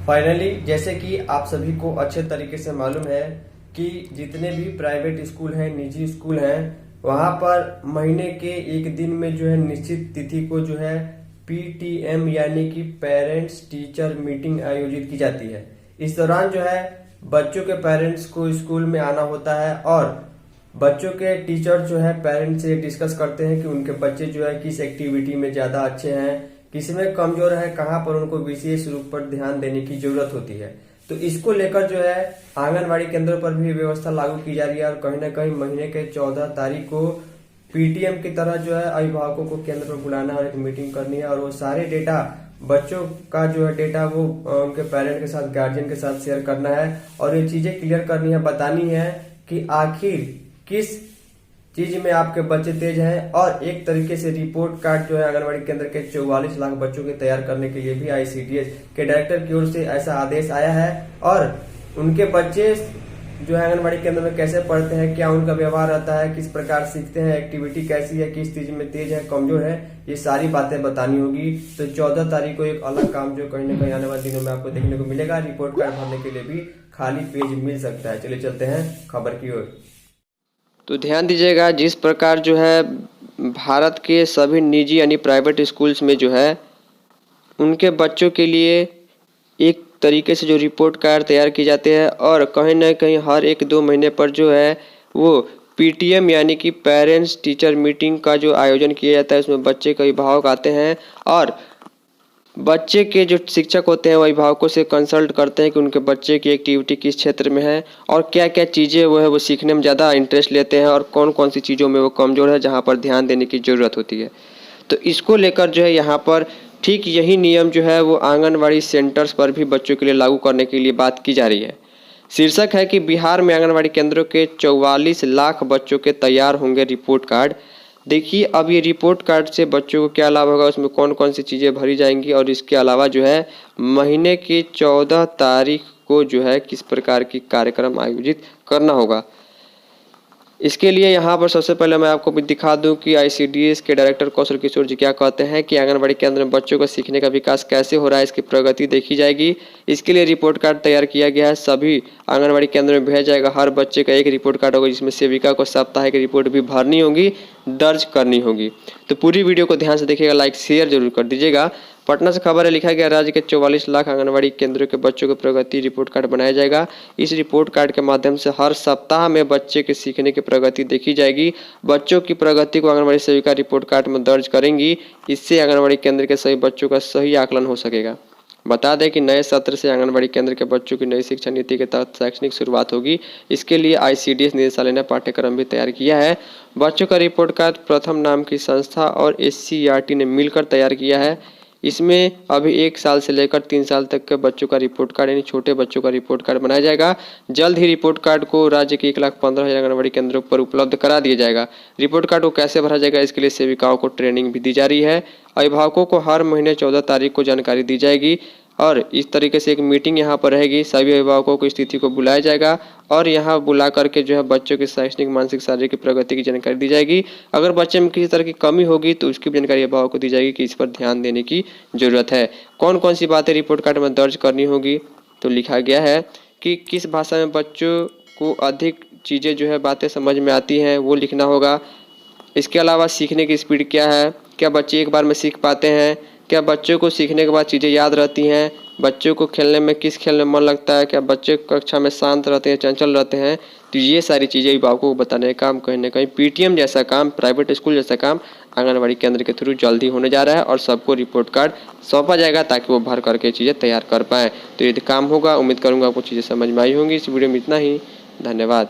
Finally जैसे कि आप सभी को अच्छे तरीके से मालूम है कि जितने भी प्राइवेट स्कूल हैं, निजी स्कूल हैं, वहां पर महीने के एक दिन में जो है निश्चित तिथि को जो है पीटीएम यानी कि पेरेंट्स टीचर मीटिंग आयोजित की जाती है। इस दौरान जो है बच्चों के पेरेंट्स को स्कूल में आना होता है और बच्चों के टीचर जो है पेरेंट्स से डिस्कस करते हैं कि उनके बच्चे जो है किस एक्टिविटी में ज्यादा अच्छे हैं, किस में कमजोर है, कहाँ पर उनको विशेष रूप पर ध्यान देने की जरूरत होती है। तो इसको लेकर जो है आंगनबाड़ी केंद्रों पर भी व्यवस्था लागू की जा रही है और कहीं ना कहीं महीने के 14 तारीख को पीटीएम की तरह जो है अभिभावकों को केंद्र पर बुलाना और एक मीटिंग करनी है और वो सारे डेटा बच्चों का जो है डेटा वो उनके पेरेंट के साथ, गार्जियन के साथ शेयर करना है और ये चीजें क्लियर करनी है, बतानी है कि आखिर किस चीज में आपके बच्चे तेज हैं। और एक तरीके से रिपोर्ट कार्ड जो है आंगनबाड़ी केंद्र के 44 लाख बच्चों के तैयार करने के लिए भी आईसीडीएस के डायरेक्टर की ओर से ऐसा आदेश आया है और उनके बच्चे जो है आंगनबाड़ी केंद्र में कैसे पढ़ते हैं, क्या उनका व्यवहार रहता है, किस प्रकार सीखते हैं, एक्टिविटी कैसी है, किस चीज में तेज है, कमजोर है, ये सारी बातें बतानी होगी। तो 14 तारीख को एक अलग काम जो कहीं ना कहीं आने वाले दिनों में आपको देखने को मिलेगा। रिपोर्ट कार्ड भरने के लिए भी खाली पेज मिल सकता है। चलिए चलते हैं खबर की ओर। तो ध्यान दीजिएगा, जिस प्रकार जो है भारत के सभी निजी यानी प्राइवेट स्कूल्स में जो है उनके बच्चों के लिए एक तरीके से जो रिपोर्ट कार्ड तैयार किए जाते हैं और कहीं ना कहीं हर 1-2 महीने पर जो है वो पीटीएम यानी कि पेरेंट्स टीचर मीटिंग का जो आयोजन किया जाता है, उसमें बच्चे के अभिभावक आते हैं और बच्चे के जो शिक्षक होते हैं वो अभिभावकों से कंसल्ट करते हैं कि उनके बच्चे की एक्टिविटी किस क्षेत्र में है और क्या क्या चीज़ें वो सीखने में ज़्यादा इंटरेस्ट लेते हैं और कौन कौन सी चीज़ों में वो कमज़ोर है, जहाँ पर ध्यान देने की ज़रूरत होती है। तो इसको लेकर जो है यहाँ पर ठीक यही नियम जो है वो आंगनबाड़ी सेंटर्स पर भी बच्चों के लिए लागू करने के लिए बात की जा रही है। शीर्षक है कि बिहार में आंगनबाड़ी केंद्रों के 44 लाख बच्चों के तैयार होंगे रिपोर्ट कार्ड। देखिए, अब ये रिपोर्ट कार्ड से बच्चों को क्या लाभ होगा, उसमें कौन कौन सी चीज़ें भरी जाएंगी और इसके अलावा जो है महीने की 14 तारीख को जो है किस प्रकार की कार्यक्रम आयोजित करना होगा। इसके लिए यहाँ पर सबसे पहले मैं आपको भी दिखा दूं कि आईसीडीएस के डायरेक्टर कौशल किशोर जी क्या कहते हैं कि आंगनबाड़ी केंद्र में बच्चों का सीखने का विकास कैसे हो रहा है, इसकी प्रगति देखी जाएगी। इसके लिए रिपोर्ट कार्ड तैयार किया गया है, सभी आंगनबाड़ी केंद्र में भेजा जाएगा। हर बच्चे का एक रिपोर्ट कार्ड होगा जिसमें सेविका को साप्ताहिक रिपोर्ट भी भरनी होगी, दर्ज करनी होगी। तो पूरी वीडियो को ध्यान से देखिएगा, लाइक शेयर जरूर कर दीजिएगा। पटना से खबर है, लिखा गया राज्य के 44 लाख आंगनबाड़ी केंद्रों के बच्चों की प्रगति रिपोर्ट कार्ड बनाया जाएगा। इस रिपोर्ट कार्ड के माध्यम से हर सप्ताह में बच्चे के सीखने की प्रगति देखी जाएगी। बच्चों की प्रगति को आंगनबाड़ी सेविका रिपोर्ट कार्ड में दर्ज करेंगी। इससे आंगनबाड़ी केंद्र के सभी बच्चों का सही आकलन हो सकेगा। बता दें कि नए सत्र से आंगनबाड़ी केंद्र के बच्चों की नई शिक्षा नीति के तहत शैक्षणिक शुरुआत होगी। इसके लिए आईसीडीएस निदेशालय ने पाठ्यक्रम भी तैयार किया है। बच्चों का रिपोर्ट कार्ड प्रथम नाम की संस्था और एससीईआरटी ने मिलकर तैयार किया है। इसमें अभी 1 साल से लेकर 3 साल तक के बच्चों का रिपोर्ट कार्ड यानी छोटे बच्चों का रिपोर्ट कार्ड बनाया जाएगा। जल्द ही रिपोर्ट कार्ड को राज्य के 1,15,000 आंगनबाड़ी केंद्रों पर उपलब्ध करा दिया जाएगा। रिपोर्ट कार्ड को कैसे भरा जाएगा, इसके लिए सेविकाओं को ट्रेनिंग भी दी जा रही है। अभिभावकों को हर महीने 14 तारीख को जानकारी दी जाएगी और इस तरीके से एक मीटिंग यहाँ पर रहेगी। सभी अभिभावकों को स्थिति को बुलाया जाएगा और यहाँ बुला करके जो है बच्चों की शैक्षणिक, मानसिक, शारीरिक प्रगति की जानकारी दी जाएगी। अगर बच्चे में किसी तरह की कमी होगी तो उसकी भी जानकारी अभिभावक को दी जाएगी कि इस पर ध्यान देने की जरूरत है। कौन कौन सी बातें रिपोर्ट कार्ड में दर्ज करनी होगी, तो लिखा गया है कि किस भाषा में बच्चों को अधिक चीज़ें जो है बातें समझ में आती हैं वो लिखना होगा। इसके अलावा सीखने की स्पीड क्या है, क्या बच्चे एक बार में सीख पाते हैं, क्या बच्चों को सीखने के बाद चीज़ें याद रहती हैं, बच्चों को खेलने में किस खेल में मन लगता है, क्या बच्चे कक्षा में शांत रहते हैं, चंचल रहते हैं। तो ये सारी चीज़ें अभिभावकों को बताने का काम कहीं ना कहीं पीटीएम जैसा काम, प्राइवेट स्कूल जैसा काम आंगनबाड़ी केंद्र के थ्रू जल्दी होने जा रहा है और सबको रिपोर्ट कार्ड सौंपा जाएगा ताकि वो भर करके चीज़ें तैयार कर पाएँ। तो ये काम होगा। उम्मीद करूँगा आपको चीज़ें समझ में आई होंगी। इस वीडियो में इतना ही। धन्यवाद।